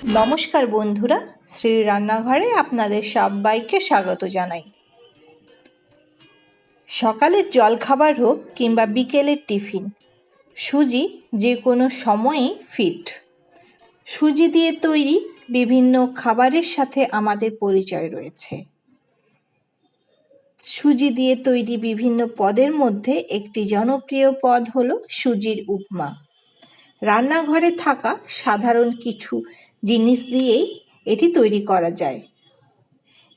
নমস্কার বন্ধুরা, শ্রী রান্নাঘরে আপনাদের সবাইকে স্বাগত জানাই। সকালের জলখাবার হোক কিংবা বিকেলের টিফিন, সুজি যে কোনো সময়েই ফিট। সুজি দিয়ে তৈরি বিভিন্ন খাবারের সাথে আমাদের পরিচয় রয়েছে। সুজি দিয়ে তৈরি বিভিন্ন পদের মধ্যে একটি জনপ্রিয় পদ হলো সুজির উপমা। রান্নাঘরে থাকা সাধারণ কিছু জিনিস দিয়েই এটি তৈরি করা যায়।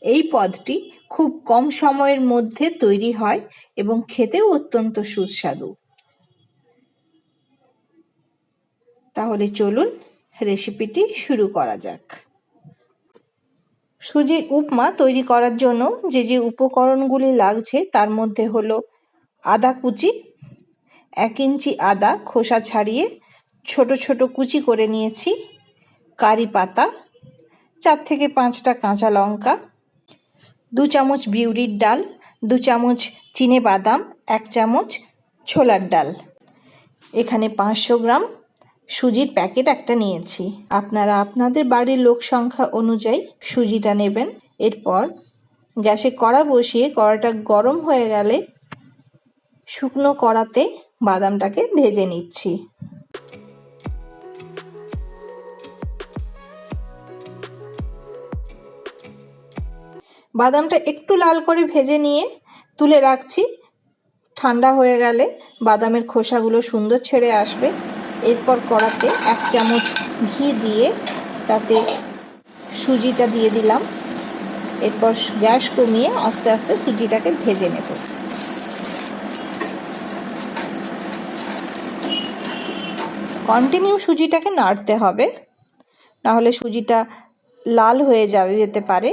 এই পদটি খুব কম সময়ের মধ্যে তৈরি হয় এবং খেতেও অত্যন্ত সুস্বাদু। তাহলে চলুন রেসিপিটি শুরু করা যাক। সুজির উপমা তৈরি করার জন্য যে উপকরণগুলি লাগছে তার মধ্যে হলো আদা কুচি, 1 ইঞ্চি আদা খোসা ছাড়িয়ে ছোট ছোট কুচি করে নিয়েছি, কারি পাতা, 4 থেকে 5টা কাঁচা লঙ্কা, 2 চামচ বিউলির ডাল, 2 চামচ চিনেবাদাম, 1 চামচ ছোলার ডাল। এখানে 500 গ্রাম সুজির প্যাকেট একটা নিয়েছি। আপনারা আপনাদের বাড়ির লোক সংখ্যা অনুযায়ী সুজিটা নেবেন। এরপর গ্যাসে কড়া বসিয়ে কড়াটা গরম হয়ে গেলে শুকনো কড়াতে বাদামটাকে ভেজে নিচ্ছি। বাদামটা একটু লাল করে ভেজে নিয়ে তুলে রাখছি। ঠান্ডা হয়ে গেলে বাদামের খোসাগুলো সুন্দর ছেড়ে আসবে। এরপর কড়াতে 1 চামচ ঘি দিয়ে তাতে সুজিটা দিয়ে দিলাম। এরপর গ্যাস কমিয়ে আস্তে আস্তে সুজিটাকে ভেজে নেব। কন্টিনিউ সুজিটাকে নাড়তে হবে, নাহলে সুজিটা লাল হয়ে যেতে পারে।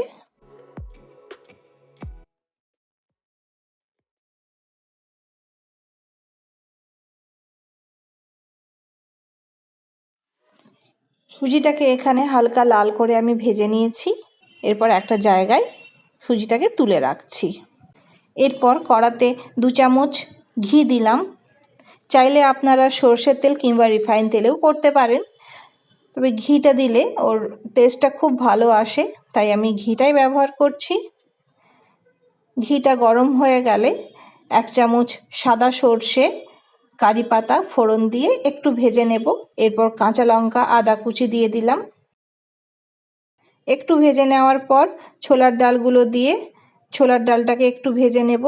সুজিটাকে এখানে হালকা লাল করে আমি ভেজে নিয়েছি। এরপর একটা জায়গায় সুজিটাকে তুলে রাখছি। এরপর কড়াতে 2 চামচ ঘি দিলাম। চাইলে আপনারা সরষের তেল কিংবা রিফাইন তেলেও করতে পারেন, তবে ঘিটা দিলে ওর টেস্টটা খুব ভালো আসে, তাই আমি ঘিটাই ব্যবহার করছি। ঘিটা গরম হয়ে গেলে 1 চামচ সাদা সর্ষে, কারি পাতা ফোড়ন দিয়ে একটু ভেজে নেব। এরপর কাঁচা লঙ্কা, আদা কুচি দিয়ে দিলাম। একটু ভেজে নেওয়ার পর ছোলার ডালগুলো দিয়ে ছোলার ডালটাকে একটু ভেজে নেব।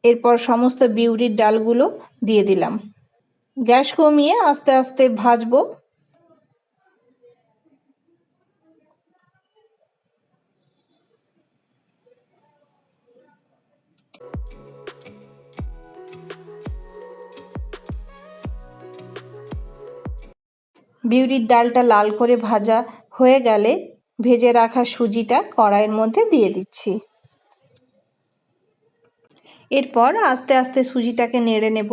এরপর সমস্ত বিউলির ডালগুলো দিয়ে দিলাম। গ্যাস কমিয়ে আস্তে আস্তে ভাজবো। বিউলির ডালটা লাল করে ভাজা হয়ে গেলে ভেজে রাখা সুজিটা কড়াইয়ের মধ্যে দিয়ে দিচ্ছি। এরপর আস্তে আস্তে সুজিটাকে নেড়ে নেব।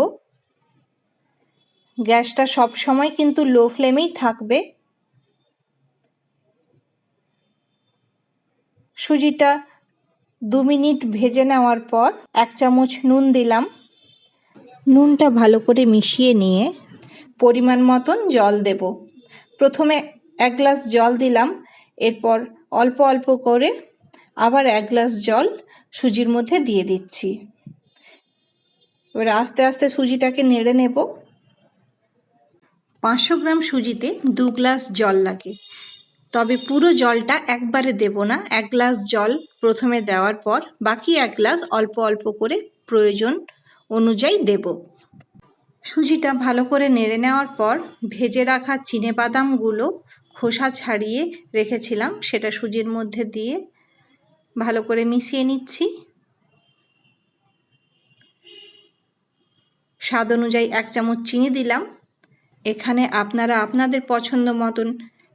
গ্যাসটা সব সময় কিন্তু লো ফ্লেমেই থাকবে। সুজিটা 2 মিনিট ভেজে নেওয়ার পর 1 চামচ নুন দিলাম। নুনটা ভালো করে মিশিয়ে নিয়ে পরিমাণ মতন জল দেব। প্রথমে 1 গ্লাস জল দিলাম, এরপর অল্প অল্প করে আবার 1 গ্লাস জল সুজির মধ্যে দিয়ে দিচ্ছি। এবার আস্তে আস্তে সুজিটাকে নেড়ে নেব। 500 গ্রাম সুজিতে 2 গ্লাস জল লাগে, তবে পুরো জলটা একবারে দেব না। 1 গ্লাস জল প্রথমে দেওয়ার পর বাকি 1 গ্লাস অল্প অল্প করে প্রয়োজন অনুযায়ী দেব। সুজিটা ভালো করে নেড়ে নেওয়ার পর ভেজে রাখা চিনেবাদামগুলো খোসা ছাড়িয়ে রেখেছিলাম, সেটা সুজির মধ্যে দিয়ে ভালো করে মিশিয়ে নিচ্ছি। স্বাদ অনুযায়ী 1 চামচ চিনি দিলাম। এখানে আপনারা আপনাদের পছন্দ মতন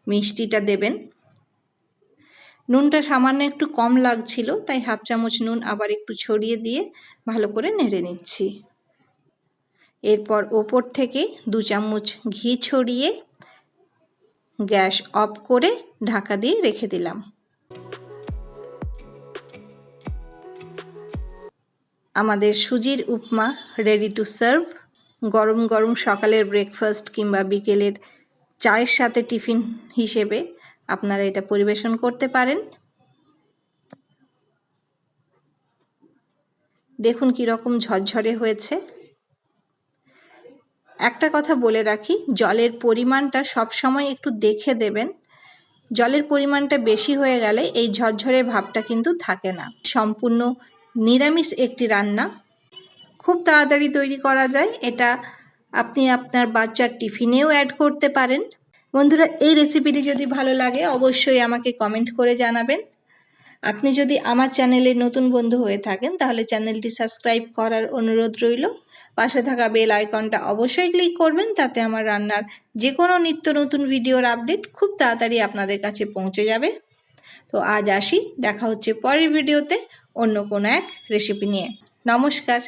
মিষ্টিটা দেবেন। নুনটা সামান্য একটু কম লাগছিল, তাই 1/2 চামচ নুন আবার একটু ছড়িয়ে দিয়ে ভালো করে নেড়ে নিচ্ছি। এরপর ওপর থেকে 2 চামচ ঘি ছড়িয়ে গ্যাস অফ করে ঢাকা দিয়ে রেখে দিলাম। আমাদের সুজির উপমা রেডি টু সার্ভ। গরম গরম সকালের ব্রেকফাস্ট কিংবা বিকেলের চায়ের সাথে টিফিন হিসেবে আপনারা এটা পরিবেশন করতে পারেন। দেখুন কীরকম ঝরঝরে হয়েছে। একটা কথা বলে রাখি, জলের পরিমাণটা সবসময় একটু দেখে দেবেন। জলের পরিমাণটা বেশি হয়ে গেলে এই ঝরঝরে ভাবটা কিন্তু থাকে না। সম্পূর্ণ নিরামিষ একটি রান্না, খুব তাড়াতাড়ি তৈরি করা যায়। এটা আপনি আপনার বাচ্চার টিফিনেও অ্যাড করতে পারেন। বন্ধুরা, এই রেসিপিটি যদি ভালো লাগে অবশ্যই আমাকে কমেন্ট করে জানাবেন। আপনি যদি আমার চ্যানেলে নতুন বন্ধু হয়ে থাকেন তাহলে চ্যানেলটি সাবস্ক্রাইব করার অনুরোধ রইল। পাশে থাকা বেল আইকনটা অবশ্যই ক্লিক করবেন, তাতে আমার রান্নার যে কোনো নিত্য নতুন ভিডিওর আপডেট খুব তাড়াতাড়ি আপনাদের কাছে পৌঁছে যাবে। তো আজ আসি, দেখা হচ্ছে পরের ভিডিওতে অন্য কোনো এক রেসিপি নিয়ে। নমস্কার।